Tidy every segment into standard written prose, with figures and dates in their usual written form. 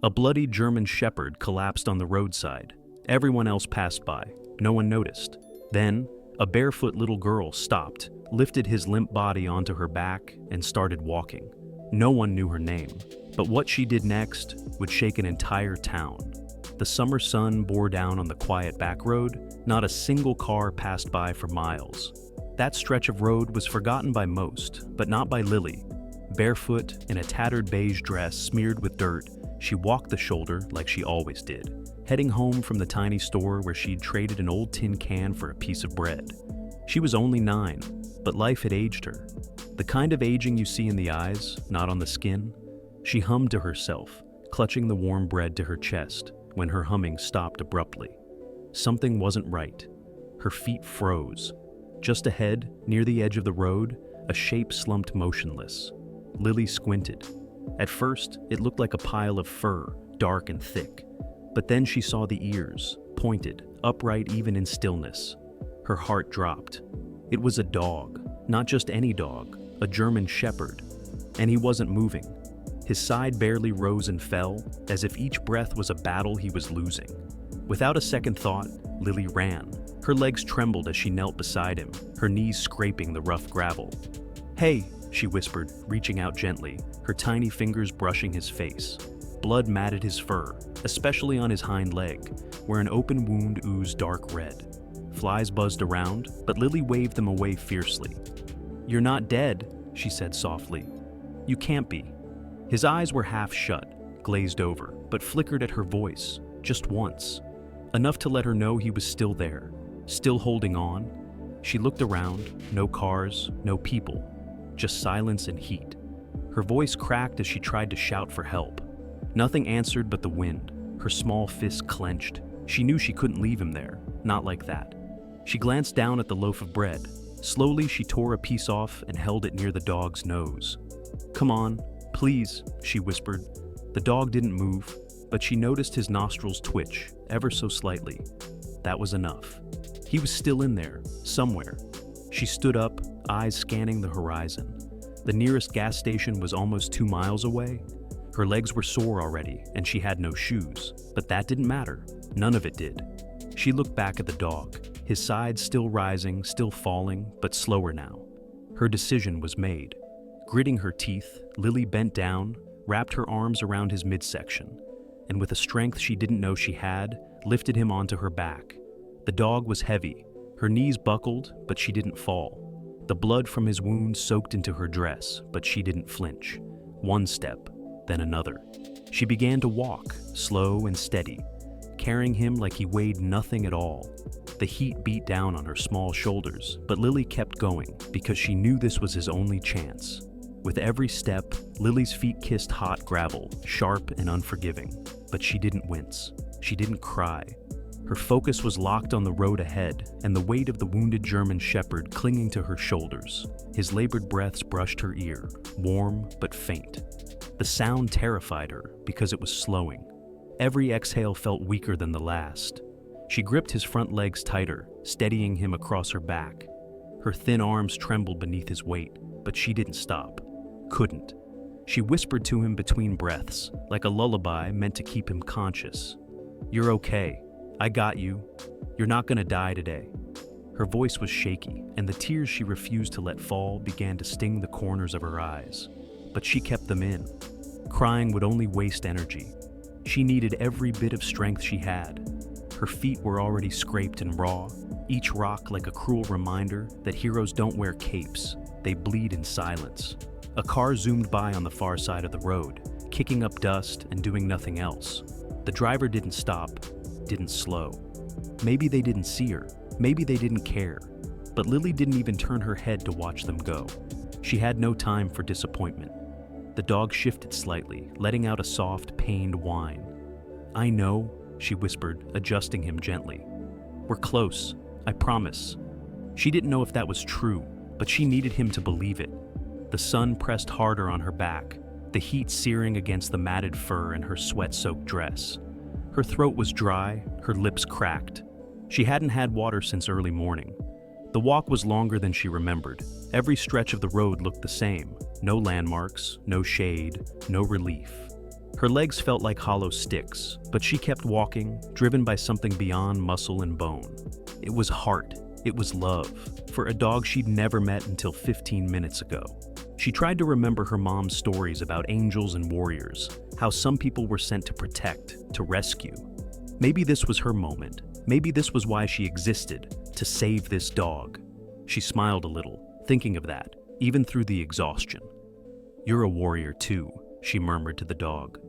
A bloody German shepherd collapsed on the roadside. Everyone else passed by. No one noticed. Then, a barefoot little girl stopped, lifted his limp body onto her back, and started walking. No one knew her name, but what she did next would shake an entire town. The summer sun bore down on the quiet back road. Not a single car passed by for miles. That stretch of road was forgotten by most, but not by Lily. Barefoot, in a tattered beige dress smeared with dirt, she walked the shoulder like she always did, heading home from the tiny store where she'd traded an old tin can for a piece of bread. She was only 9, but life had aged her. The kind of aging you see in the eyes, not on the skin. She hummed to herself, clutching the warm bread to her chest, when her humming stopped abruptly. Something wasn't right. Her feet froze. Just ahead, near the edge of the road, a shape slumped motionless. Lily squinted. At first, it looked like a pile of fur, dark and thick. But then she saw the ears, pointed, upright even in stillness. Her heart dropped. It was a dog, not just any dog, a German shepherd. And he wasn't moving. His side barely rose and fell, as if each breath was a battle he was losing. Without a second thought, Lily ran. Her legs trembled as she knelt beside him, her knees scraping the rough gravel. "Hey," she whispered, reaching out gently, her tiny fingers brushing his face. Blood matted his fur, especially on his hind leg, where an open wound oozed dark red. Flies buzzed around, but Lily waved them away fiercely. "You're not dead," she said softly. "You can't be." His eyes were half shut, glazed over, but flickered at her voice, just once. Enough to let her know he was still there, still holding on. She looked around, no cars, no people, just silence and heat. Her voice cracked as she tried to shout for help. Nothing answered but the wind, her small fists clenched. She knew she couldn't leave him there, not like that. She glanced down at the loaf of bread. Slowly, she tore a piece off and held it near the dog's nose. "Come on, please," she whispered. The dog didn't move, but she noticed his nostrils twitch, ever so slightly. That was enough. He was still in there, somewhere. She stood up, eyes scanning the horizon. The nearest gas station was almost 2 miles away. Her legs were sore already, and she had no shoes. But that didn't matter. None of it did. She looked back at the dog, his sides still rising, still falling, but slower now. Her decision was made. Gritting her teeth, Lily bent down, wrapped her arms around his midsection, and with a strength she didn't know she had, lifted him onto her back. The dog was heavy. Her knees buckled, but she didn't fall. The blood from his wound soaked into her dress, but she didn't flinch. One step, then another. She began to walk, slow and steady, carrying him like he weighed nothing at all. The heat beat down on her small shoulders, but Lily kept going because she knew this was his only chance. With every step, Lily's feet kissed hot gravel, sharp and unforgiving. But she didn't wince. She didn't cry. Her focus was locked on the road ahead and the weight of the wounded German shepherd clinging to her shoulders. His labored breaths brushed her ear, warm but faint. The sound terrified her because it was slowing. Every exhale felt weaker than the last. She gripped his front legs tighter, steadying him across her back. Her thin arms trembled beneath his weight, but she didn't stop. Couldn't. She whispered to him between breaths, like a lullaby meant to keep him conscious. "You're okay. I got you. You're not gonna die today." Her voice was shaky, and the tears she refused to let fall began to sting the corners of her eyes. But she kept them in. Crying would only waste energy. She needed every bit of strength she had. Her feet were already scraped and raw, each rock like a cruel reminder that heroes don't wear capes, they bleed in silence. A car zoomed by on the far side of the road, kicking up dust and doing nothing else. The driver didn't stop, didn't slow. Maybe they didn't see her, maybe they didn't care. But Lily didn't even turn her head to watch them go. She had no time for disappointment. The dog shifted slightly, letting out a soft, pained whine. "I know," she whispered, adjusting him gently. "We're close, I promise." She didn't know if that was true, but she needed him to believe it. The sun pressed harder on her back, the heat searing against the matted fur and her sweat-soaked dress. Her throat was dry, her lips cracked. She hadn't had water since early morning. The walk was longer than she remembered. Every stretch of the road looked the same. No landmarks, no shade, no relief. Her legs felt like hollow sticks, but she kept walking, driven by something beyond muscle and bone. It was heart. It was love, for a dog she'd never met until 15 minutes ago. She tried to remember her mom's stories about angels and warriors, how some people were sent to protect, to rescue. Maybe this was her moment. Maybe this was why she existed, to save this dog. She smiled a little, thinking of that, even through the exhaustion. "You're a warrior too," she murmured to the dog.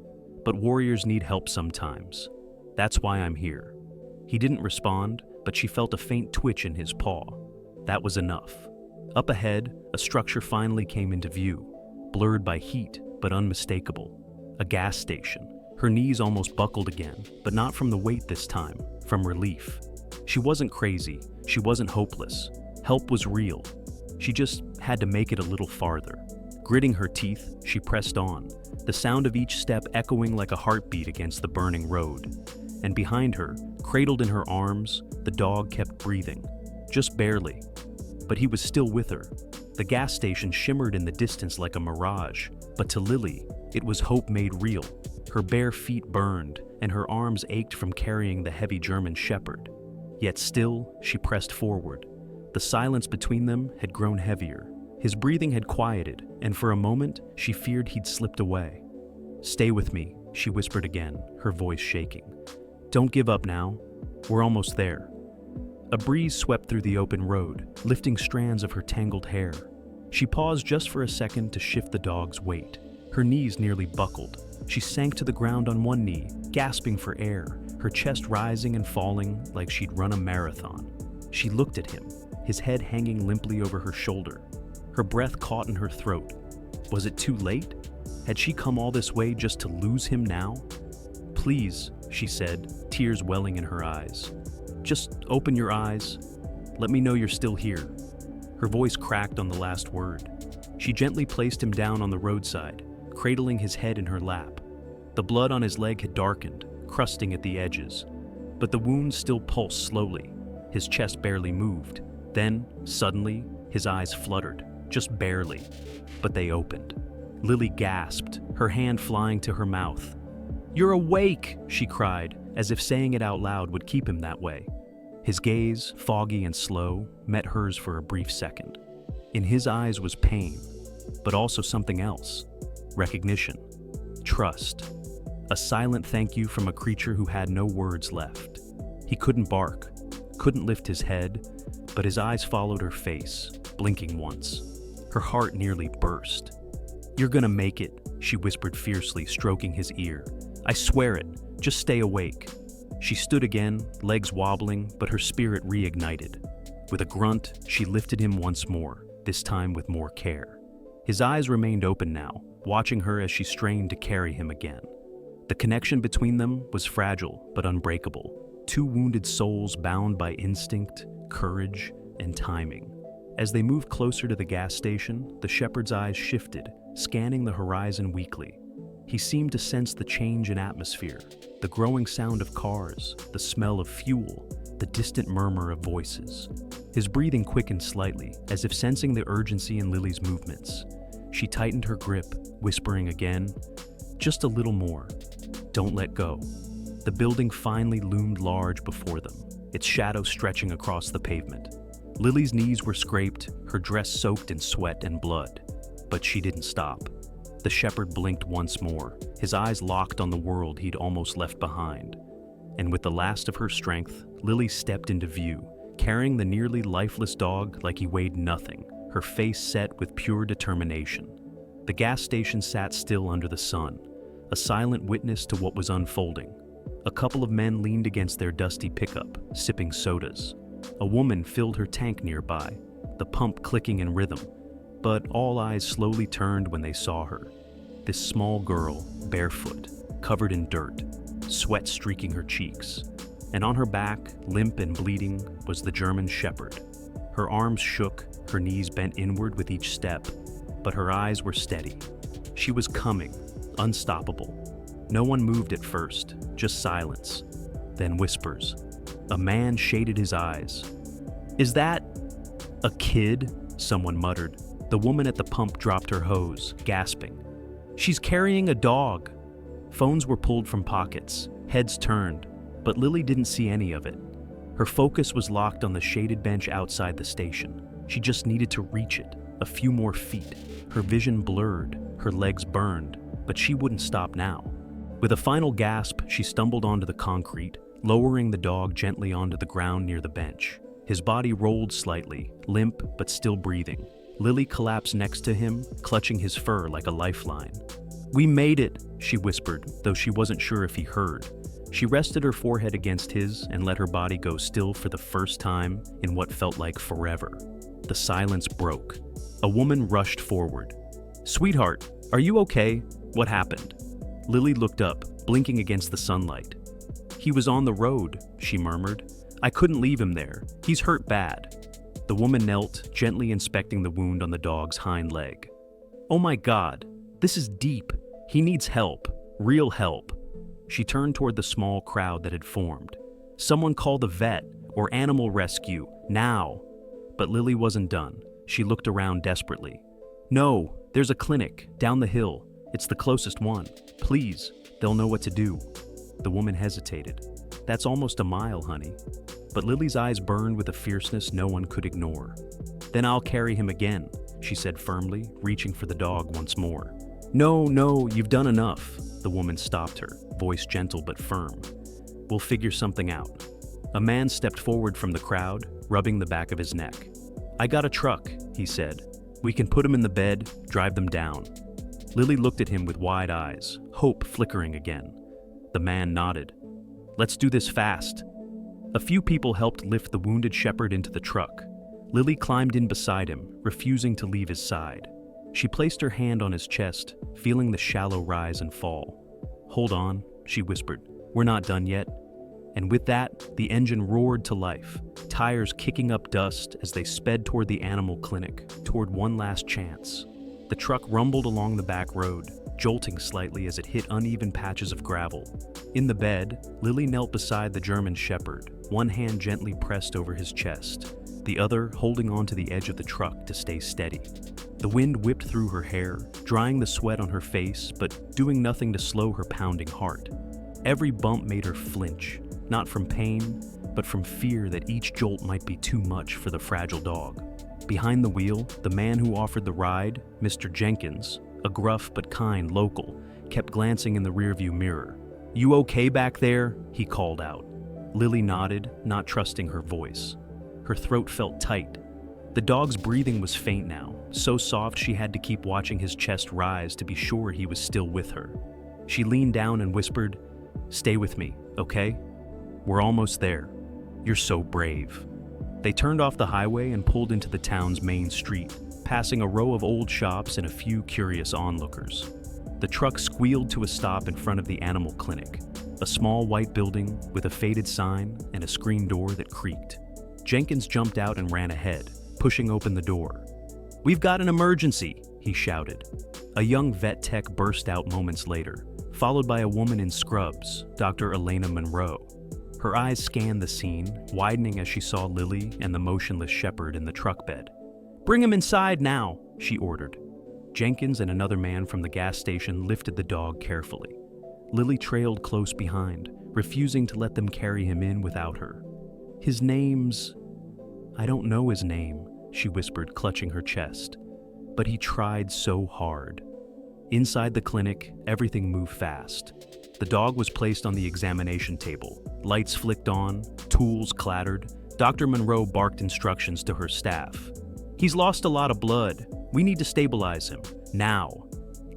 "But warriors need help sometimes. That's why I'm here." He didn't respond, but she felt a faint twitch in his paw. That was enough. Up ahead, a structure finally came into view, blurred by heat, but unmistakable. A gas station. Her knees almost buckled again, but not from the weight this time, from relief. She wasn't crazy. She wasn't hopeless. Help was real. She just had to make it a little farther. Gritting her teeth, she pressed on, the sound of each step echoing like a heartbeat against the burning road. And behind her, cradled in her arms, the dog kept breathing. Just barely. But he was still with her. The gas station shimmered in the distance like a mirage, but to Lily, it was hope made real. Her bare feet burned, and her arms ached from carrying the heavy German shepherd. Yet still, she pressed forward. The silence between them had grown heavier. His breathing had quieted, and for a moment, she feared he'd slipped away. "Stay with me," she whispered again, her voice shaking. "Don't give up now. We're almost there." A breeze swept through the open road, lifting strands of her tangled hair. She paused just for a second to shift the dog's weight. Her knees nearly buckled. She sank to the ground on one knee, gasping for air, her chest rising and falling like she'd run a marathon. She looked at him, his head hanging limply over her shoulder. Her breath caught in her throat. Was it too late? Had she come all this way just to lose him now? "Please," she said, tears welling in her eyes. "Just open your eyes. Let me know you're still here." Her voice cracked on the last word. She gently placed him down on the roadside, cradling his head in her lap. The blood on his leg had darkened, crusting at the edges. But the wound still pulsed slowly. His chest barely moved. Then, suddenly, his eyes fluttered, just barely. But they opened. Lily gasped, her hand flying to her mouth. "You're awake!" she cried, as if saying it out loud would keep him that way. His gaze, foggy and slow, met hers for a brief second. In his eyes was pain, but also something else. Recognition. Trust. A silent thank you from a creature who had no words left. He couldn't bark, couldn't lift his head, but his eyes followed her face, blinking once. Her heart nearly burst. "You're gonna make it," she whispered fiercely, stroking his ear. "I swear it. Just stay awake." She stood again, legs wobbling, but her spirit reignited. With a grunt, she lifted him once more, this time with more care. His eyes remained open now, watching her as she strained to carry him again. The connection between them was fragile but unbreakable. Two wounded souls bound by instinct, courage, and timing. As they moved closer to the gas station, the shepherd's eyes shifted, scanning the horizon weakly. He seemed to sense the change in atmosphere, the growing sound of cars, the smell of fuel, the distant murmur of voices. His breathing quickened slightly, as if sensing the urgency in Lily's movements. She tightened her grip, whispering again, "Just a little more. Don't let go." The building finally loomed large before them, its shadow stretching across the pavement. Lily's knees were scraped, her dress soaked in sweat and blood. But she didn't stop. The shepherd blinked once more, his eyes locked on the world he'd almost left behind. And with the last of her strength, Lily stepped into view, carrying the nearly lifeless dog like he weighed nothing, her face set with pure determination. The gas station sat still under the sun, a silent witness to what was unfolding. A couple of men leaned against their dusty pickup, sipping sodas. A woman filled her tank nearby, the pump clicking in rhythm. But all eyes slowly turned when they saw her. This small girl, barefoot, covered in dirt, sweat streaking her cheeks. And on her back, limp and bleeding, was the German shepherd. Her arms shook, her knees bent inward with each step, but her eyes were steady. She was coming, unstoppable. No one moved at first, just silence. Then whispers. A man shaded his eyes. "Is that a kid?" someone muttered. The woman at the pump dropped her hose, gasping. "She's carrying a dog." Phones were pulled from pockets, heads turned, but Lily didn't see any of it. Her focus was locked on the shaded bench outside the station. She just needed to reach it, a few more feet. Her vision blurred, her legs burned, but she wouldn't stop now. With a final gasp, she stumbled onto the concrete, lowering the dog gently onto the ground near the bench. His body rolled slightly, limp but still breathing. Lily collapsed next to him, clutching his fur like a lifeline. "We made it," she whispered, though she wasn't sure if he heard. She rested her forehead against his and let her body go still for the first time in what felt like forever. The silence broke. A woman rushed forward. "Sweetheart, are you okay? What happened?" Lily looked up, blinking against the sunlight. "He was on the road," she murmured. "I couldn't leave him there. He's hurt bad." The woman knelt, gently inspecting the wound on the dog's hind leg. "Oh my God, this is deep. He needs help, real help." She turned toward the small crowd that had formed. "Someone call the vet or animal rescue, now." But Lily wasn't done. She looked around desperately. "No, there's a clinic down the hill. It's the closest one. Please, they'll know what to do." The woman hesitated. "That's almost a mile, honey." But Lily's eyes burned with a fierceness no one could ignore. "Then I'll carry him again," she said firmly, reaching for the dog once more. No, you've done enough." The woman stopped her, voice gentle but firm. "We'll figure something out." A man stepped forward from the crowd, rubbing the back of his neck. "I got a truck," he said. "We can put them in the bed, drive them down." Lily looked at him with wide eyes, hope flickering again. The man nodded. "Let's do this fast." A few people helped lift the wounded shepherd into the truck. Lily climbed in beside him, refusing to leave his side. She placed her hand on his chest, feeling the shallow rise and fall. "Hold on," she whispered. "We're not done yet." And with that, the engine roared to life, tires kicking up dust as they sped toward the animal clinic, toward one last chance. The truck rumbled along the back road, jolting slightly as it hit uneven patches of gravel. In the bed, Lily knelt beside the German shepherd, one hand gently pressed over his chest, the other holding onto the edge of the truck to stay steady. The wind whipped through her hair, drying the sweat on her face, but doing nothing to slow her pounding heart. Every bump made her flinch, not from pain, but from fear that each jolt might be too much for the fragile dog. Behind the wheel, the man who offered the ride, Mr. Jenkins, a gruff but kind local, kept glancing in the rearview mirror. "You okay back there?" he called out. Lily nodded, not trusting her voice. Her throat felt tight. The dog's breathing was faint now, so soft she had to keep watching his chest rise to be sure he was still with her. She leaned down and whispered, "Stay with me, okay? We're almost there. You're so brave." They turned off the highway and pulled into the town's main street, passing a row of old shops and a few curious onlookers. The truck squealed to a stop in front of the animal clinic, a small white building with a faded sign and a screen door that creaked. Jenkins jumped out and ran ahead, pushing open the door. "We've got an emergency," he shouted. A young vet tech burst out moments later, followed by a woman in scrubs, Dr. Elena Monroe. Her eyes scanned the scene, widening as she saw Lily and the motionless shepherd in the truck bed. "Bring him inside now," she ordered. Jenkins and another man from the gas station lifted the dog carefully. Lily trailed close behind, refusing to let them carry him in without her. "I don't know his name," she whispered, clutching her chest. But he tried so hard. Inside the clinic, everything moved fast. The dog was placed on the examination table. Lights flicked on, tools clattered. Dr. Monroe barked instructions to her staff. "He's lost a lot of blood. We need to stabilize him, now."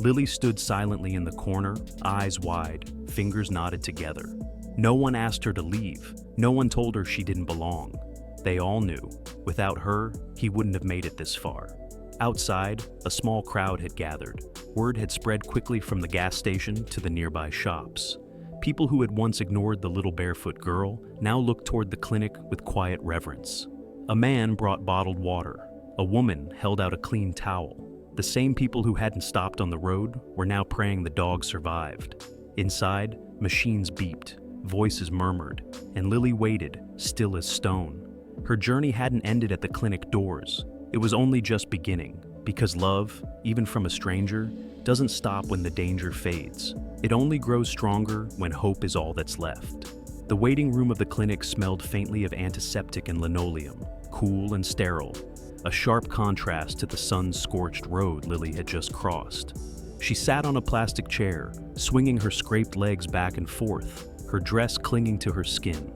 Lily stood silently in the corner, eyes wide, fingers knotted together. No one asked her to leave. No one told her she didn't belong. They all knew. Without her, he wouldn't have made it this far. Outside, a small crowd had gathered. Word had spread quickly from the gas station to the nearby shops. People who had once ignored the little barefoot girl now looked toward the clinic with quiet reverence. A man brought bottled water. A woman held out a clean towel. The same people who hadn't stopped on the road were now praying the dog survived. Inside, machines beeped, voices murmured, and Lily waited, still as stone. Her journey hadn't ended at the clinic doors. It was only just beginning. Because love, even from a stranger, doesn't stop when the danger fades. It only grows stronger when hope is all that's left. The waiting room of the clinic smelled faintly of antiseptic and linoleum, cool and sterile, a sharp contrast to the sun-scorched road Lily had just crossed. She sat on a plastic chair, swinging her scraped legs back and forth, her dress clinging to her skin.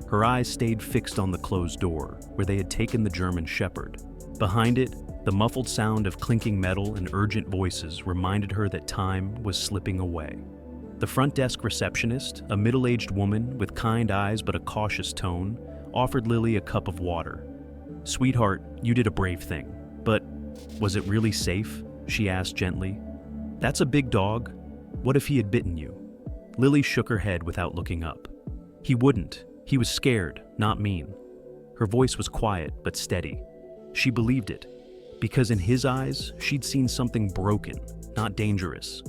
Her eyes stayed fixed on the closed door, where they had taken the German Shepherd. Behind it, the muffled sound of clinking metal and urgent voices reminded her that time was slipping away. The front desk receptionist, a middle-aged woman with kind eyes but a cautious tone, offered Lily a cup of water. "Sweetheart, you did a brave thing, but was it really safe?" she asked gently. "That's a big dog. What if he had bitten you?" Lily shook her head without looking up. "He wouldn't. He was scared, not mean." Her voice was quiet but steady. She believed it, because in his eyes, she'd seen something broken, not dangerous.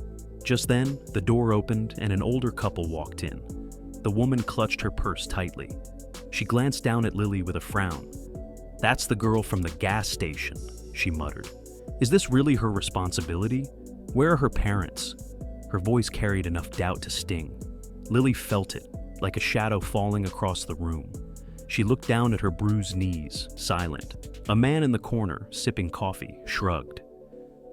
Just then, the door opened and an older couple walked in. The woman clutched her purse tightly. She glanced down at Lily with a frown. "That's the girl from the gas station," she muttered. "Is this really her responsibility? Where are her parents?" Her voice carried enough doubt to sting. Lily felt it, like a shadow falling across the room. She looked down at her bruised knees, silent. A man in the corner, sipping coffee, shrugged.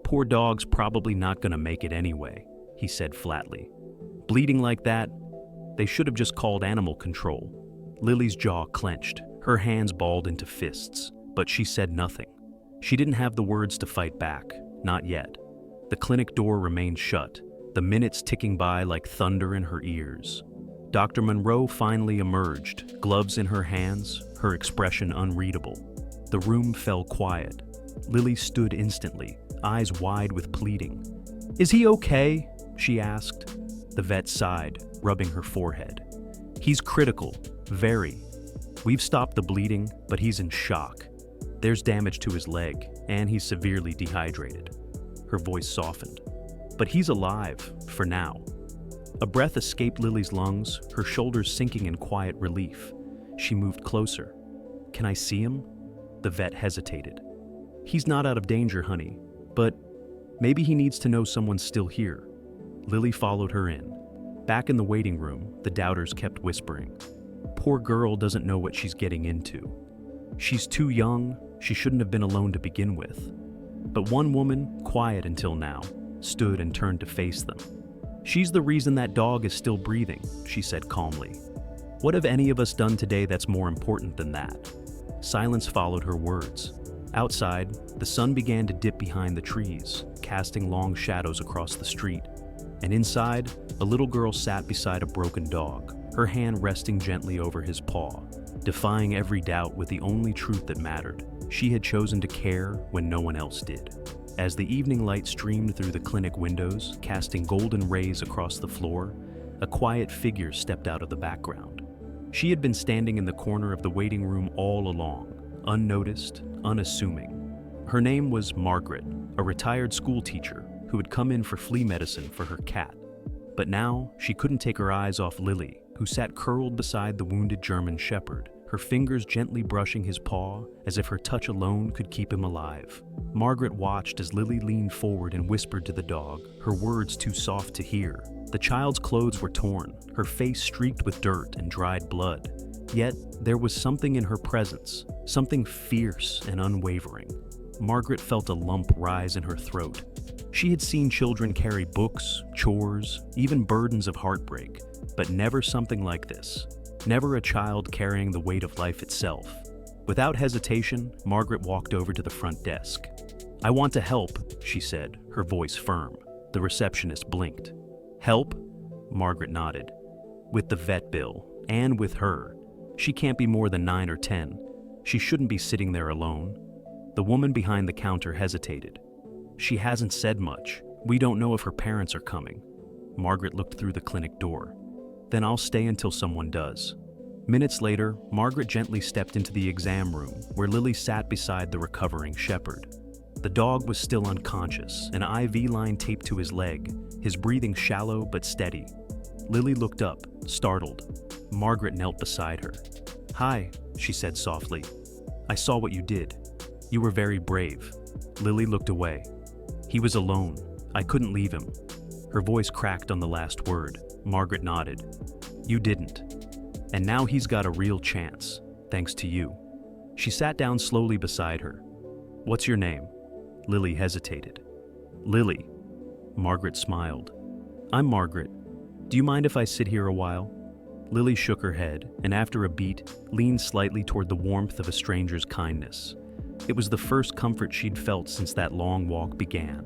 "Poor dog's probably not gonna make it anyway," he said flatly. "Bleeding like that? They should have just called animal control." Lily's jaw clenched, her hands balled into fists, but she said nothing. She didn't have the words to fight back, not yet. The clinic door remained shut, the minutes ticking by like thunder in her ears. Dr. Monroe finally emerged, gloves in her hands, her expression unreadable. The room fell quiet. Lily stood instantly, eyes wide with pleading. "Is he okay?" she asked. The vet sighed, rubbing her forehead. "He's critical, very. We've stopped the bleeding, but he's in shock. There's damage to his leg, and he's severely dehydrated." Her voice softened. "But he's alive, for now." A breath escaped Lily's lungs, her shoulders sinking in quiet relief. She moved closer. "Can I see him?" The vet hesitated. "He's not out of danger, honey, but maybe he needs to know someone's still here." Lily followed her in. Back in the waiting room, the doubters kept whispering. "Poor girl doesn't know what she's getting into. She's too young, she shouldn't have been alone to begin with." But one woman, quiet until now, stood and turned to face them. "She's the reason that dog is still breathing," she said calmly. "What have any of us done today that's more important than that?" Silence followed her words. Outside, the sun began to dip behind the trees, casting long shadows across the street. And inside, a little girl sat beside a broken dog, her hand resting gently over his paw, defying every doubt with the only truth that mattered. She had chosen to care when no one else did. As the evening light streamed through the clinic windows, casting golden rays across the floor, a quiet figure stepped out of the background. She had been standing in the corner of the waiting room all along, unnoticed, unassuming. Her name was Margaret, a retired school teacher who had come in for flea medicine for her cat. But now, she couldn't take her eyes off Lily, who sat curled beside the wounded German Shepherd, her fingers gently brushing his paw as if her touch alone could keep him alive. Margaret watched as Lily leaned forward and whispered to the dog, her words too soft to hear. The child's clothes were torn, her face streaked with dirt and dried blood. Yet, there was something in her presence, something fierce and unwavering. Margaret felt a lump rise in her throat. She had seen children carry books, chores, even burdens of heartbreak, but never something like this. Never a child carrying the weight of life itself. Without hesitation, Margaret walked over to the front desk. "I want to help," she said, her voice firm. The receptionist blinked. "Help?" Margaret nodded. "With the vet bill, and with her. She can't be more than 9 or 10. She shouldn't be sitting there alone." The woman behind the counter hesitated. "She hasn't said much. We don't know if her parents are coming." Margaret looked through the clinic door. "Then I'll stay until someone does." Minutes later, Margaret gently stepped into the exam room, where Lily sat beside the recovering Shepherd. The dog was still unconscious, an IV line taped to his leg, his breathing shallow but steady. Lily looked up, startled. Margaret knelt beside her. "Hi," she said softly. "I saw what you did." You were very brave." Lily looked away. "He was alone. I couldn't leave him." Her voice cracked on the last word. Margaret nodded. "You didn't. And now he's got a real chance, thanks to you." She sat down slowly beside her. "What's your name?" Lily hesitated. "Lily." Margaret smiled. "I'm Margaret. Do you mind if I sit here a while?" Lily shook her head, and after a beat, leaned slightly toward the warmth of a stranger's kindness. It was the first comfort she'd felt since that long walk began.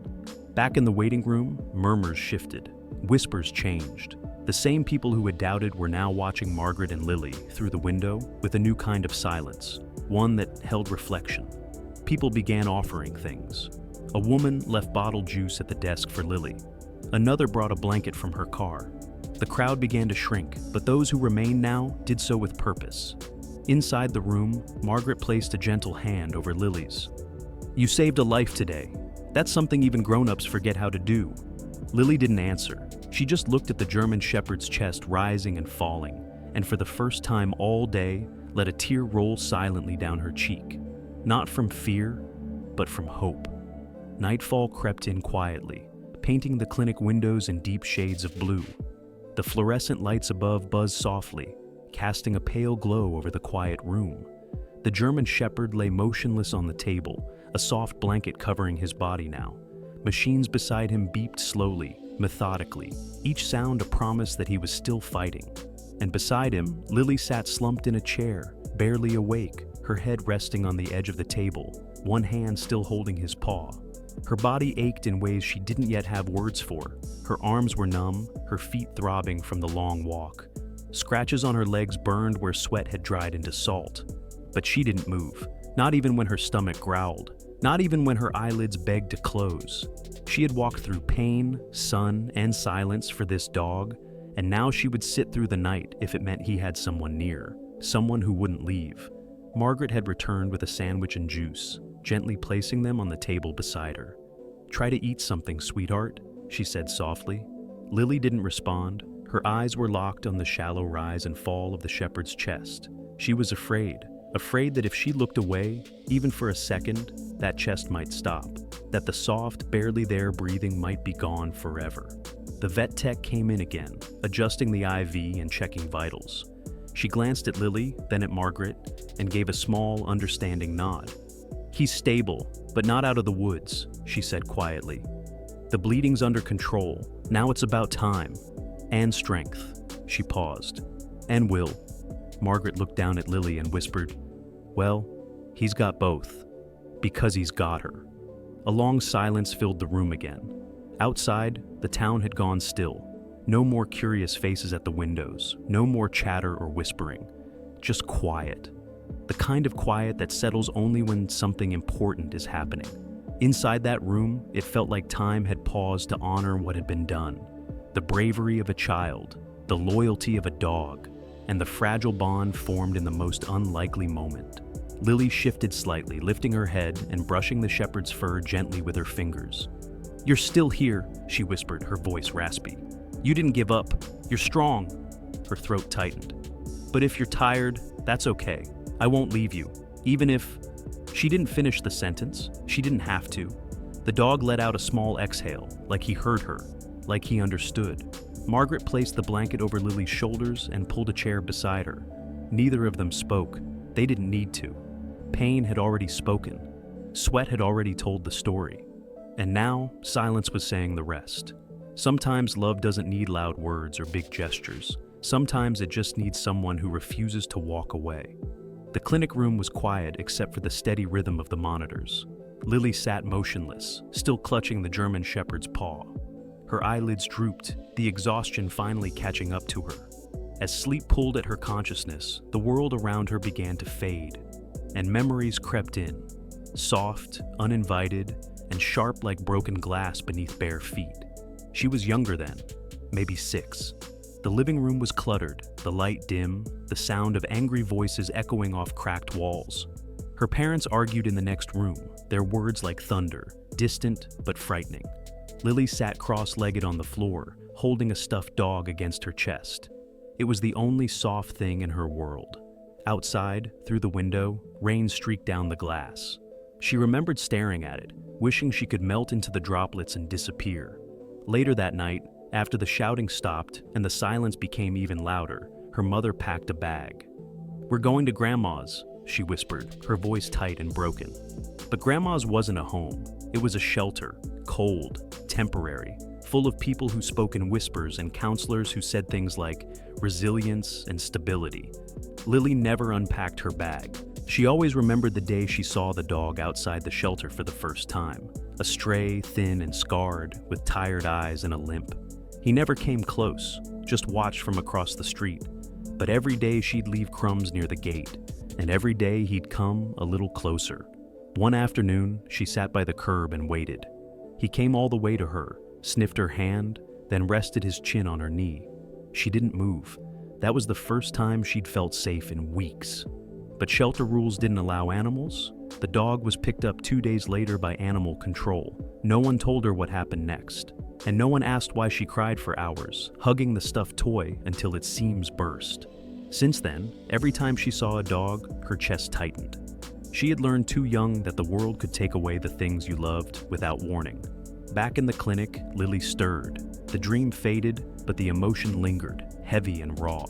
Back in the waiting room, murmurs shifted. Whispers changed. The same people who had doubted were now watching Margaret and Lily through the window with a new kind of silence, one that held reflection. People began offering things. A woman left bottled juice at the desk for Lily. Another brought a blanket from her car. The crowd began to shrink, but those who remained now did so with purpose. Inside the room, Margaret placed a gentle hand over Lily's. "You saved a life today. That's something even grown-ups forget how to do." Lily didn't answer. She just looked at the German Shepherd's chest rising and falling, and for the first time all day, let a tear roll silently down her cheek. Not from fear, but from hope. Nightfall crept in quietly, painting the clinic windows in deep shades of blue. The fluorescent lights above buzzed softly, casting a pale glow over the quiet room. The German Shepherd lay motionless on the table, a soft blanket covering his body now. Machines beside him beeped slowly, methodically, each sound a promise that he was still fighting. And beside him, Lily sat slumped in a chair, barely awake, her head resting on the edge of the table, one hand still holding his paw. Her body ached in ways she didn't yet have words for. Her arms were numb, her feet throbbing from the long walk. Scratches on her legs burned where sweat had dried into salt. But she didn't move, not even when her stomach growled, not even when her eyelids begged to close. She had walked through pain, sun, and silence for this dog, and now she would sit through the night if it meant he had someone near, someone who wouldn't leave. Margaret had returned with a sandwich and juice, gently placing them on the table beside her. "Try to eat something, sweetheart," she said softly. Lily didn't respond. Her eyes were locked on the shallow rise and fall of the shepherd's chest. She was afraid that if she looked away, even for a second, that chest might stop, that the soft, barely there breathing might be gone forever. The vet tech came in again, adjusting the IV and checking vitals. She glanced at Lily, then at Margaret, and gave a small, understanding nod. "He's stable, but not out of the woods," she said quietly. "The bleeding's under control. Now it's about time. And strength." She paused. "And will." Margaret looked down at Lily and whispered, "Well, he's got both. Because he's got her." A long silence filled the room again. Outside, the town had gone still. No more curious faces at the windows, no more chatter or whispering. Just quiet. The kind of quiet that settles only when something important is happening. Inside that room, it felt like time had paused to honor what had been done. The bravery of a child, the loyalty of a dog, and the fragile bond formed in the most unlikely moment. Lily shifted slightly, lifting her head and brushing the shepherd's fur gently with her fingers. "You're still here," she whispered, her voice raspy. "You didn't give up. You're strong." Her throat tightened. "But if you're tired, that's okay. I won't leave you, even if—" She didn't finish the sentence. She didn't have to. The dog let out a small exhale, like he heard her, like he understood. Margaret placed the blanket over Lily's shoulders and pulled a chair beside her. Neither of them spoke. They didn't need to. Pain had already spoken. Sweat had already told the story. And now, silence was saying the rest. Sometimes love doesn't need loud words or big gestures. Sometimes it just needs someone who refuses to walk away. The clinic room was quiet except for the steady rhythm of the monitors. Lily sat motionless, still clutching the German Shepherd's paw. Her eyelids drooped, the exhaustion finally catching up to her. As sleep pulled at her consciousness, the world around her began to fade, and memories crept in, soft, uninvited, and sharp like broken glass beneath bare feet. She was younger then, maybe 6. The living room was cluttered, the light dim, the sound of angry voices echoing off cracked walls. Her parents argued in the next room, their words like thunder, distant but frightening. Lily sat cross-legged on the floor, holding a stuffed dog against her chest. It was the only soft thing in her world. Outside, through the window, rain streaked down the glass. She remembered staring at it, wishing she could melt into the droplets and disappear. Later that night, after the shouting stopped and the silence became even louder, her mother packed a bag. "We're going to Grandma's," she whispered, her voice tight and broken. But Grandma's wasn't a home. It was a shelter, cold, temporary, full of people who spoke in whispers and counselors who said things like resilience and stability. Lily never unpacked her bag. She always remembered the day she saw the dog outside the shelter for the first time, a stray, thin and scarred, with tired eyes and a limp. He never came close, just watched from across the street. But every day she'd leave crumbs near the gate, and every day he'd come a little closer. One afternoon, she sat by the curb and waited. He came all the way to her, sniffed her hand, then rested his chin on her knee. She didn't move. That was the first time she'd felt safe in weeks. But shelter rules didn't allow animals. The dog was picked up 2 days later by animal control. No one told her what happened next. And no one asked why she cried for hours, hugging the stuffed toy until its seams burst. Since then, every time she saw a dog, her chest tightened. She had learned too young that the world could take away the things you loved without warning. Back in the clinic, Lily stirred. The dream faded, but the emotion lingered, heavy and raw.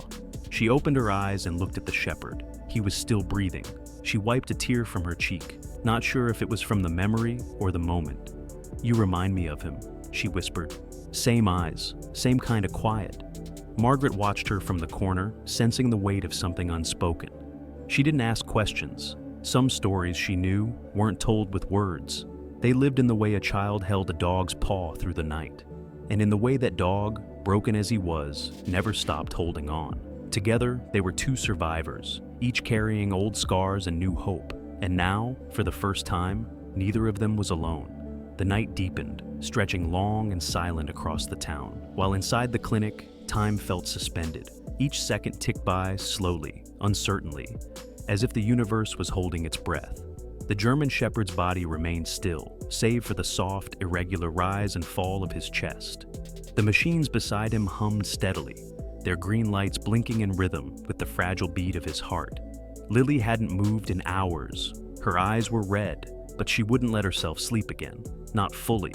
She opened her eyes and looked at the shepherd. He was still breathing. She wiped a tear from her cheek, not sure if it was from the memory or the moment. "You remind me of him," she whispered. "Same eyes, same kind of quiet." Margaret watched her from the corner, sensing the weight of something unspoken. She didn't ask questions. Some stories she knew weren't told with words. They lived in the way a child held a dog's paw through the night, and in the way that dog, broken as he was, never stopped holding on. Together, they were two survivors, each carrying old scars and new hope. And now, for the first time, neither of them was alone. The night deepened, stretching long and silent across the town. While inside the clinic, time felt suspended. Each second ticked by slowly, uncertainly, as if the universe was holding its breath. The German shepherd's body remained still, save for the soft, irregular rise and fall of his chest. The machines beside him hummed steadily, their green lights blinking in rhythm with the fragile beat of his heart. Lily hadn't moved in hours. Her eyes were red, but she wouldn't let herself sleep again, not fully.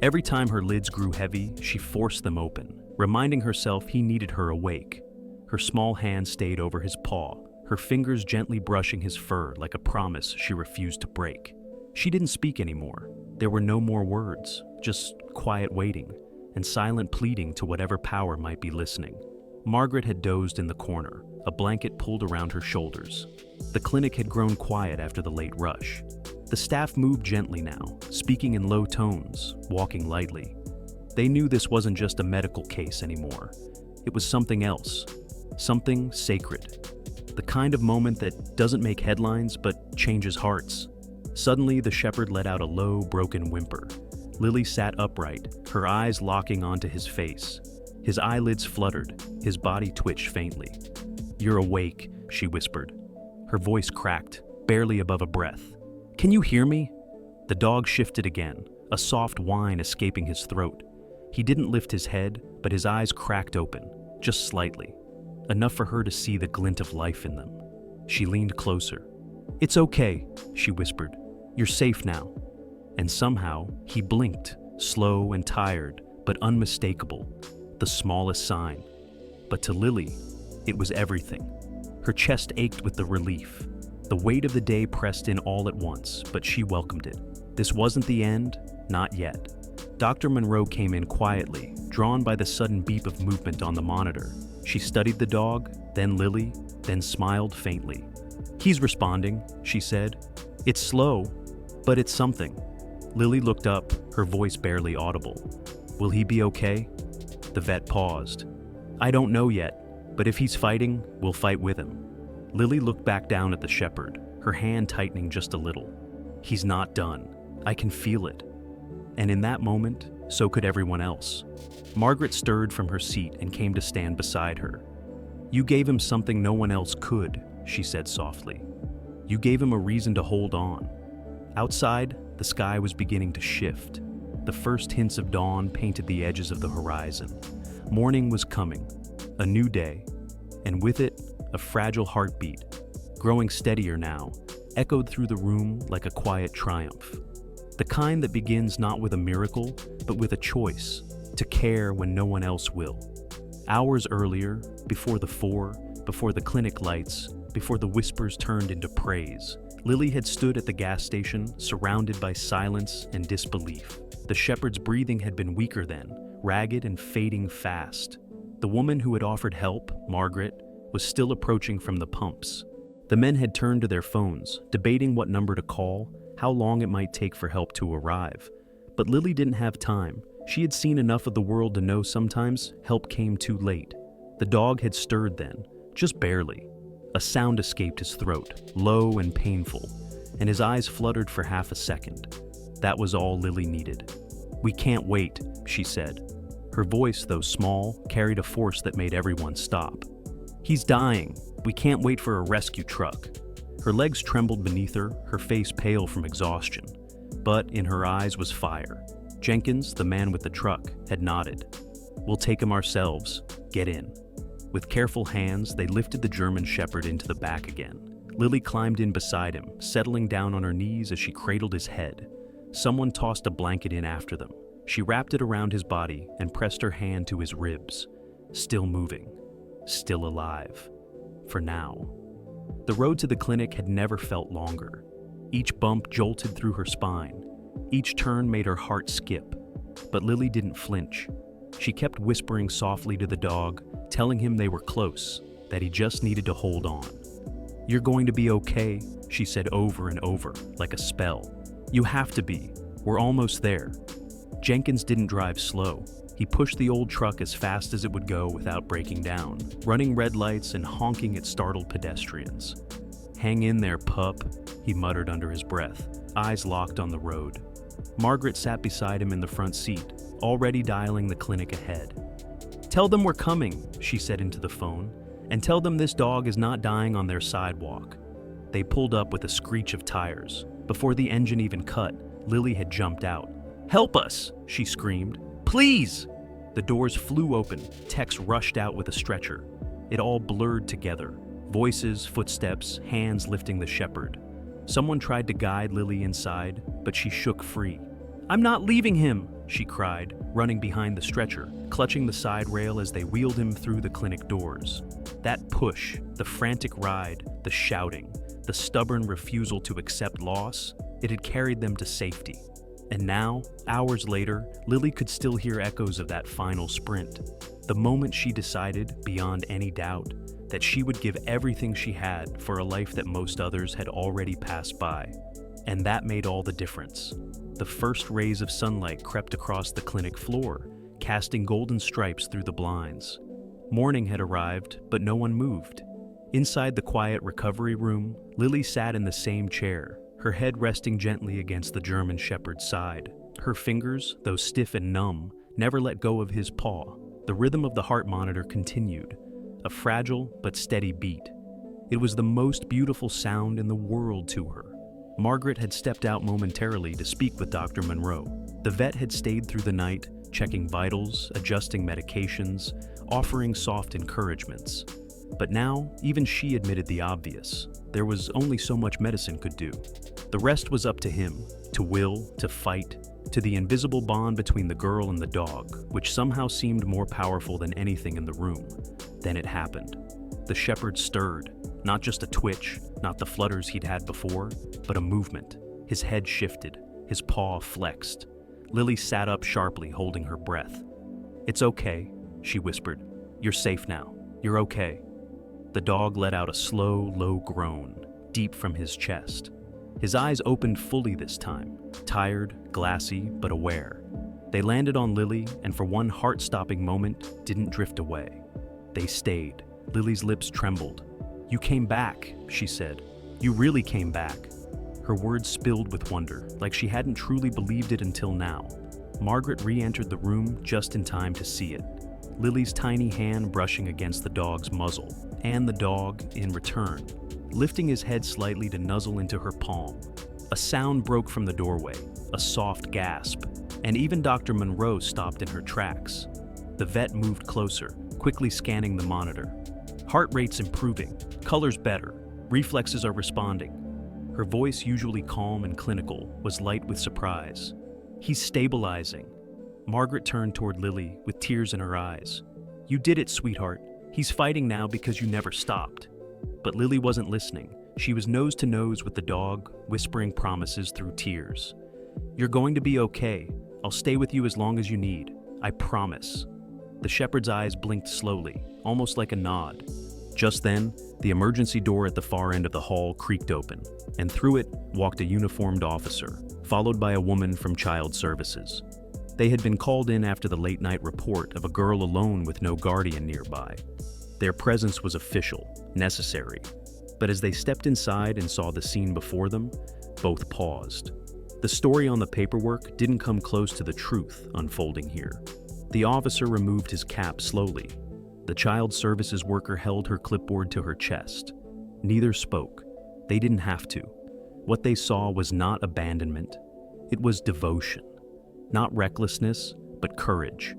Every time her lids grew heavy, she forced them open, reminding herself he needed her awake. Her small hand stayed over his paw, her fingers gently brushing his fur like a promise she refused to break. She didn't speak anymore. There were no more words, just quiet waiting and silent pleading to whatever power might be listening. Margaret had dozed in the corner, a blanket pulled around her shoulders. The clinic had grown quiet after the late rush. The staff moved gently now, speaking in low tones, walking lightly. They knew this wasn't just a medical case anymore. It was something else, something sacred. The kind of moment that doesn't make headlines but changes hearts. Suddenly, the shepherd let out a low, broken whimper. Lily sat upright, her eyes locking onto his face. His eyelids fluttered, his body twitched faintly. "You're awake," she whispered. Her voice cracked, barely above a breath. "Can you hear me?" The dog shifted again, a soft whine escaping his throat. He didn't lift his head, but his eyes cracked open, just slightly, enough for her to see the glint of life in them. She leaned closer. "It's okay," she whispered. "You're safe now." And somehow, he blinked, slow and tired, but unmistakable, the smallest sign. But to Lily, it was everything. Her chest ached with the relief. The weight of the day pressed in all at once, but she welcomed it. This wasn't the end, not yet. Dr. Monroe came in quietly, drawn by the sudden beep of movement on the monitor. She studied the dog, then Lily, then smiled faintly. "He's responding," she said. "It's slow, but it's something." Lily looked up, her voice barely audible. "Will he be okay?" The vet paused. "I don't know yet, but if he's fighting, we'll fight with him." Lily looked back down at the shepherd, her hand tightening just a little. "He's not done. I can feel it." And in that moment, so could everyone else. Margaret stirred from her seat and came to stand beside her. "You gave him something no one else could," she said softly. "You gave him a reason to hold on." Outside, the sky was beginning to shift. The first hints of dawn painted the edges of the horizon. Morning was coming, a new day, and with it, a fragile heartbeat, growing steadier now, echoed through the room like a quiet triumph. The kind that begins not with a miracle, but with a choice to care when no one else will. Hours earlier, before the clinic lights, before the whispers turned into praise, Lily had stood at the gas station, surrounded by silence and disbelief. The shepherd's breathing had been weaker then, ragged and fading fast. The woman who had offered help, Margaret, was still approaching from the pumps. The men had turned to their phones, debating what number to call, how long it might take for help to arrive. But Lily didn't have time. She had seen enough of the world to know sometimes help came too late. The dog had stirred then, just barely. A sound escaped his throat, low and painful, and his eyes fluttered for half a second. That was all Lily needed. "We can't wait," she said. Her voice, though small, carried a force that made everyone stop. "He's dying. We can't wait for a rescue truck." Her legs trembled beneath her, her face pale from exhaustion. But in her eyes was fire. Jenkins, the man with the truck, had nodded. "We'll take him ourselves. Get in." With careful hands, they lifted the German shepherd into the back again. Lily climbed in beside him, settling down on her knees as she cradled his head. Someone tossed a blanket in after them. She wrapped it around his body and pressed her hand to his ribs. Still moving. Still alive. For now. The road to the clinic had never felt longer. Each bump jolted through her spine. Each turn made her heart skip. But Lily didn't flinch. She kept whispering softly to the dog, telling him they were close, that he just needed to hold on. "You're going to be okay," she said over and over, like a spell. "You have to be. We're almost there." Jenkins didn't drive slow. He pushed the old truck as fast as it would go without breaking down, running red lights and honking at startled pedestrians. "Hang in there, pup," he muttered under his breath, eyes locked on the road. Margaret sat beside him in the front seat, already dialing the clinic ahead. "Tell them we're coming," she said into the phone, "and tell them this dog is not dying on their sidewalk." They pulled up with a screech of tires. Before the engine even cut, Lily had jumped out. "Help us!" she screamed. "Please!" The doors flew open. Tex rushed out with a stretcher. It all blurred together. Voices, footsteps, hands lifting the shepherd. Someone tried to guide Lily inside, but she shook free. "I'm not leaving him!" she cried, running behind the stretcher, clutching the side rail as they wheeled him through the clinic doors. That push, the frantic ride, the shouting, the stubborn refusal to accept loss, it had carried them to safety. And now, hours later, Lily could still hear echoes of that final sprint. The moment she decided, beyond any doubt, that she would give everything she had for a life that most others had already passed by. And that made all the difference. The first rays of sunlight crept across the clinic floor, casting golden stripes through the blinds. Morning had arrived, but no one moved. Inside the quiet recovery room, Lily sat in the same chair, her head resting gently against the German shepherd's side. Her fingers, though stiff and numb, never let go of his paw. The rhythm of the heart monitor continued, a fragile but steady beat. It was the most beautiful sound in the world to her. Margaret had stepped out momentarily to speak with Dr. Monroe. The vet had stayed through the night, checking vitals, adjusting medications, offering soft encouragements. But now, even she admitted the obvious. There was only so much medicine could do. The rest was up to him, to will, to fight, to the invisible bond between the girl and the dog, which somehow seemed more powerful than anything in the room. Then it happened. The shepherd stirred, not just a twitch, not the flutters he'd had before, but a movement. His head shifted, his paw flexed. Lily sat up sharply, holding her breath. "It's okay," she whispered. "You're safe now. You're okay." The dog let out a slow, low groan, deep from his chest. His eyes opened fully this time, tired, glassy, but aware. They landed on Lily, and for one heart-stopping moment, didn't drift away. They stayed. Lily's lips trembled. "You came back," she said. "You really came back." Her words spilled with wonder, like she hadn't truly believed it until now. Margaret re-entered the room just in time to see it. Lily's tiny hand brushing against the dog's muzzle, and the dog, in return, lifting his head slightly to nuzzle into her palm. A sound broke from the doorway, a soft gasp, and even Dr. Monroe stopped in her tracks. The vet moved closer, quickly scanning the monitor. Heart rate's improving, color's better, reflexes are responding. Her voice, usually calm and clinical, was light with surprise. "He's stabilizing." Margaret turned toward Lily with tears in her eyes. "You did it, sweetheart. He's fighting now because you never stopped." But Lily wasn't listening. She was nose to nose with the dog, whispering promises through tears. "You're going to be okay. I'll stay with you as long as you need. I promise." The shepherd's eyes blinked slowly, almost like a nod. Just then, the emergency door at the far end of the hall creaked open, and through it walked a uniformed officer, followed by a woman from Child Services. They had been called in after the late-night report of a girl alone with no guardian nearby. Their presence was official, necessary, but as they stepped inside and saw the scene before them, both paused. The story on the paperwork didn't come close to the truth unfolding here. The officer removed his cap slowly. The Child Services worker held her clipboard to her chest. Neither spoke. They didn't have to. What they saw was not abandonment. It was devotion. Not recklessness, but courage.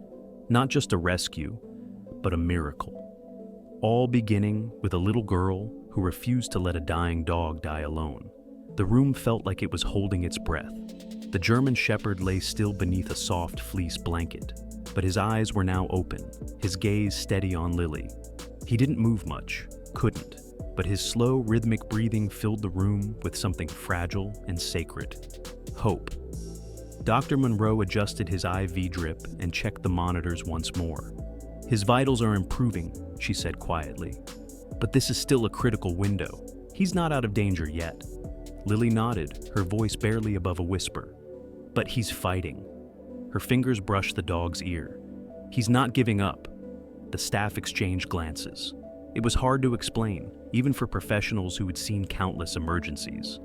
Not just a rescue, but a miracle. All beginning with a little girl who refused to let a dying dog die alone. The room felt like it was holding its breath. The German Shepherd lay still beneath a soft fleece blanket, but his eyes were now open, his gaze steady on Lily. He didn't move much, couldn't, but his slow, rhythmic breathing filled the room with something fragile and sacred. Hope. Dr. Monroe adjusted his IV drip and checked the monitors once more. "His vitals are improving," she said quietly. "But this is still a critical window. He's not out of danger yet." Lily nodded, her voice barely above a whisper. "But he's fighting." Her fingers brushed the dog's ear. "He's not giving up." The staff exchanged glances. It was hard to explain, even for professionals who had seen countless emergencies.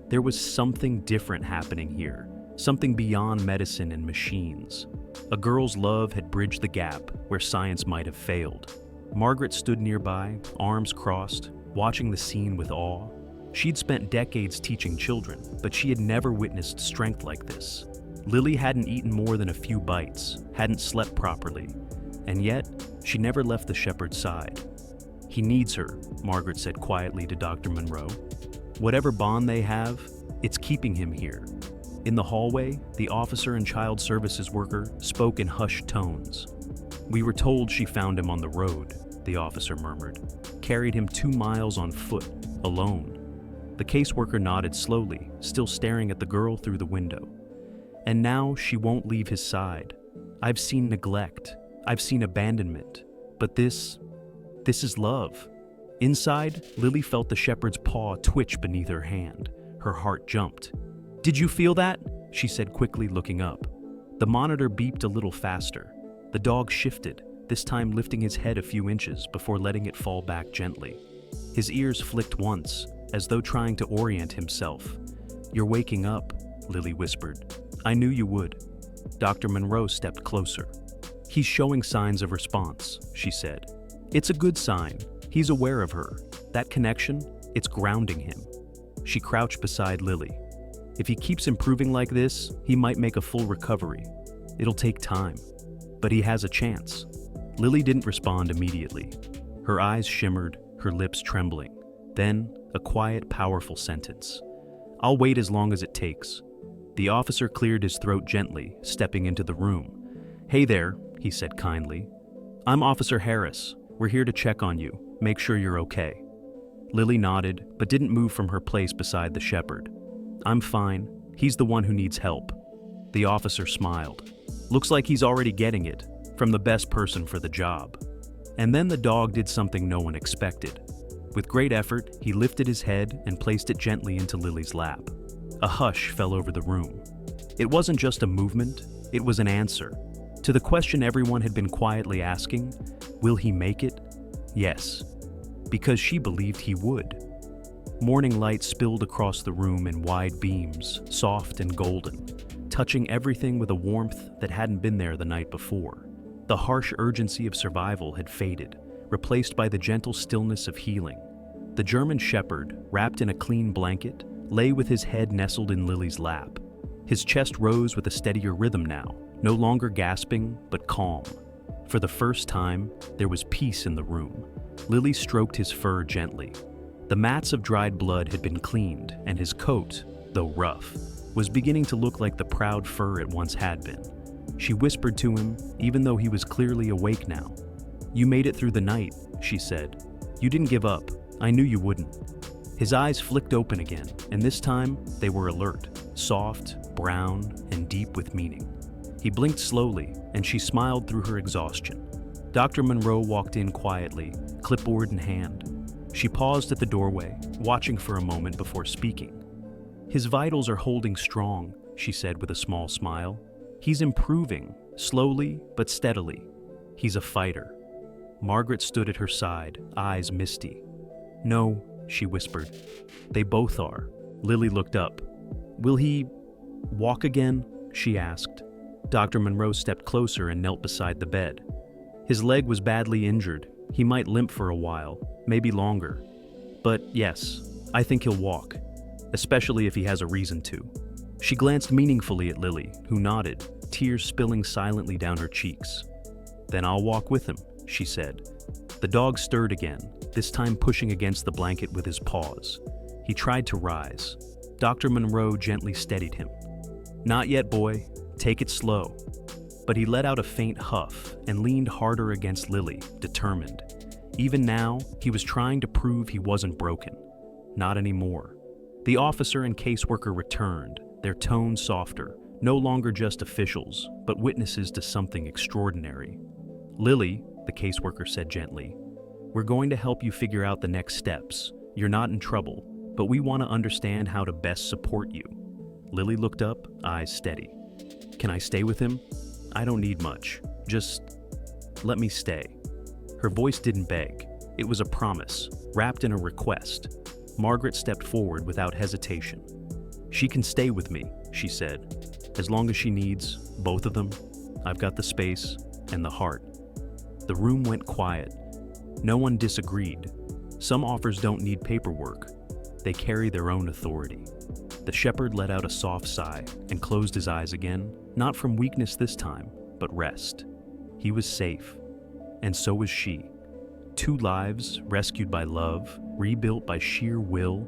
There was something different happening here, something beyond medicine and machines. A girl's love had bridged the gap where science might have failed. Margaret stood nearby, arms crossed, watching the scene with awe. She'd spent decades teaching children, but she had never witnessed strength like this. Lily hadn't eaten more than a few bites, hadn't slept properly, and yet she never left the shepherd's side. "He needs her," Margaret said quietly to Dr. Monroe. "Whatever bond they have, it's keeping him here." In the hallway, the officer and Child Services worker spoke in hushed tones. "We were told she found him on the road," the officer murmured. "Carried him 2 miles on foot, alone." The caseworker nodded slowly, still staring at the girl through the window. "And now she won't leave his side. I've seen neglect. I've seen abandonment. But this is love." Inside, Lily felt the shepherd's paw twitch beneath her hand. Her heart jumped. "Did you feel that?" she said quickly, looking up. The monitor beeped a little faster. The dog shifted, this time lifting his head a few inches before letting it fall back gently. His ears flicked once, as though trying to orient himself. "You're waking up," Lily whispered. "I knew you would." Dr. Monroe stepped closer. "He's showing signs of response," she said. "It's a good sign. He's aware of her. That connection, it's grounding him." She crouched beside Lily. "If he keeps improving like this, he might make a full recovery. It'll take time. But he has a chance." Lily didn't respond immediately. Her eyes shimmered, her lips trembling. Then, a quiet, powerful sentence. "I'll wait as long as it takes." The officer cleared his throat gently, stepping into the room. "Hey there," he said kindly. "I'm Officer Harris. We're here to check on you, make sure you're okay." Lily nodded, but didn't move from her place beside the shepherd. "I'm fine. He's the one who needs help." The officer smiled. "Looks like he's already getting it, from the best person for the job." And then the dog did something no one expected. With great effort, he lifted his head and placed it gently into Lily's lap. A hush fell over the room. It wasn't just a movement, it was an answer. To the question everyone had been quietly asking, will he make it? Yes, because she believed he would. Morning light spilled across the room in wide beams, soft and golden, touching everything with a warmth that hadn't been there the night before. The harsh urgency of survival had faded, replaced by the gentle stillness of healing. The German Shepherd, wrapped in a clean blanket, lay with his head nestled in Lily's lap. His chest rose with a steadier rhythm now, no longer gasping, but calm. For the first time, there was peace in the room. Lily stroked his fur gently. The mats of dried blood had been cleaned, and his coat, though rough, was beginning to look like the proud fur it once had been. She whispered to him, even though he was clearly awake now. "You made it through the night," she said. "You didn't give up. I knew you wouldn't." His eyes flicked open again, and this time they were alert, soft, brown, and deep with meaning. He blinked slowly, and she smiled through her exhaustion. Dr. Monroe walked in quietly, clipboard in hand. She paused at the doorway, watching for a moment before speaking. "His vitals are holding strong," she said with a small smile. "He's improving, slowly but steadily. He's a fighter." Margaret stood at her side, eyes misty. "No," she whispered. "They both are." Lily looked up. "Will he walk again?" she asked. Dr. Monroe stepped closer and knelt beside the bed. His leg was badly injured. He might limp for a while, maybe longer. But yes, I think he'll walk, especially if he has a reason to. She glanced meaningfully at Lily, who nodded, tears spilling silently down her cheeks. "Then I'll walk with him," she said. The dog stirred again, this time pushing against the blanket with his paws. He tried to rise. Dr. Monroe gently steadied him. "Not yet, boy. Take it slow." But he let out a faint huff and leaned harder against Lily, determined. Even now, he was trying to prove he wasn't broken. Not anymore. The officer and caseworker returned, their tone softer, no longer just officials, but witnesses to something extraordinary. "Lily," the caseworker said gently, "we're going to help you figure out the next steps. You're not in trouble, but we want to understand how to best support you." Lily looked up, eyes steady. "Can I stay with him? I don't need much. Just let me stay." Her voice didn't beg. It was a promise, wrapped in a request. Margaret stepped forward without hesitation. "She can stay with me," she said. "As long as she needs, both of them. I've got the space and the heart." The room went quiet. No one disagreed. Some offers don't need paperwork. They carry their own authority. The shepherd let out a soft sigh and closed his eyes again, not from weakness this time, but rest. He was safe, and so was she. 2 lives rescued by love, rebuilt by sheer will,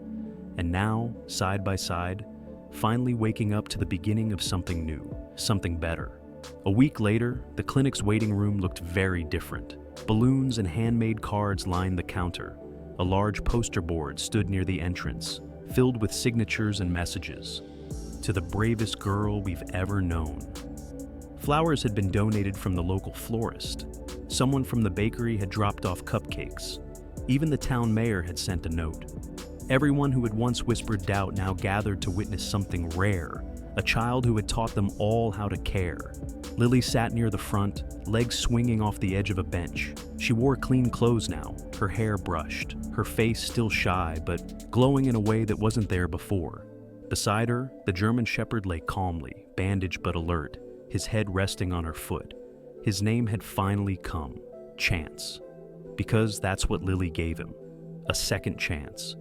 and now, side by side, finally waking up to the beginning of something new, something better. A week later, the clinic's waiting room looked very different. Balloons and handmade cards lined the counter. A large poster board stood near the entrance, filled with signatures and messages. "To the bravest girl we've ever known." Flowers had been donated from the local florist. Someone from the bakery had dropped off cupcakes. Even the town mayor had sent a note. Everyone who had once whispered doubt now gathered to witness something rare, a child who had taught them all how to care. Lily sat near the front, legs swinging off the edge of a bench. She wore clean clothes now, her hair brushed, her face still shy but glowing in a way that wasn't there before. Beside her, the German shepherd lay calmly, bandaged but alert, his head resting on her foot. His name had finally come, Chance. Because that's what Lily gave him, a second chance.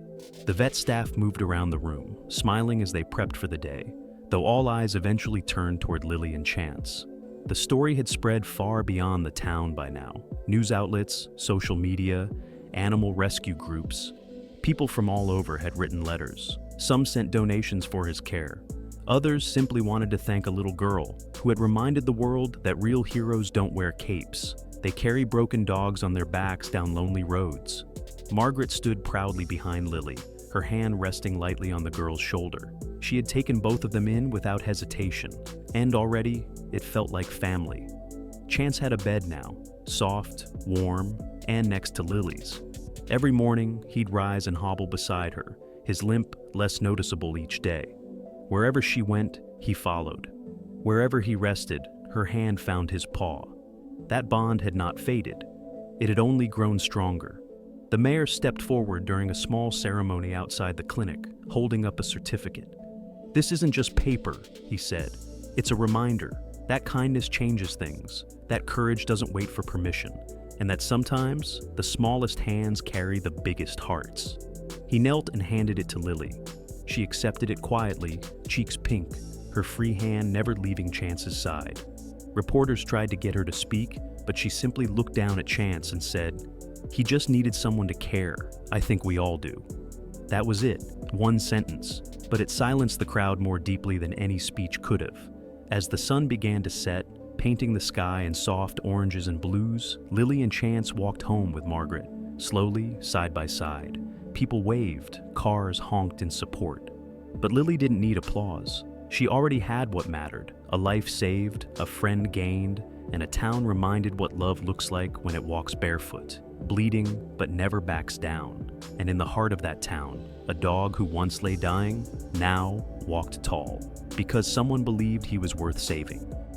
The vet staff moved around the room, smiling as they prepped for the day, though all eyes eventually turned toward Lily and Chance. The story had spread far beyond the town by now. News outlets, social media, animal rescue groups. People from all over had written letters. Some sent donations for his care. Others simply wanted to thank a little girl who had reminded the world that real heroes don't wear capes. They carry broken dogs on their backs down lonely roads. Margaret stood proudly behind Lily, her hand resting lightly on the girl's shoulder. She had taken both of them in without hesitation, and already it felt like family. Chance had a bed now, soft, warm, and next to Lily's. Every morning, he'd rise and hobble beside her, his limp less noticeable each day. Wherever she went, he followed. Wherever he rested, her hand found his paw. That bond had not faded. It had only grown stronger. The mayor stepped forward during a small ceremony outside the clinic, holding up a certificate. "This isn't just paper," he said. "It's a reminder that kindness changes things, that courage doesn't wait for permission, and that sometimes the smallest hands carry the biggest hearts." He knelt and handed it to Lily. She accepted it quietly, cheeks pink, her free hand never leaving Chance's side. Reporters tried to get her to speak, but she simply looked down at Chance and said, "He just needed someone to care. I think we all do." That was it, one sentence, but it silenced the crowd more deeply than any speech could have. As the sun began to set, painting the sky in soft oranges and blues, Lily and Chance walked home with Margaret, slowly, side by side. People waved, cars honked in support. But Lily didn't need applause. She already had what mattered: a life saved, a friend gained, and a town reminded what love looks like when it walks barefoot, bleeding but never backs down. And in the heart of that town, a dog who once lay dying now walked tall, because someone believed he was worth saving.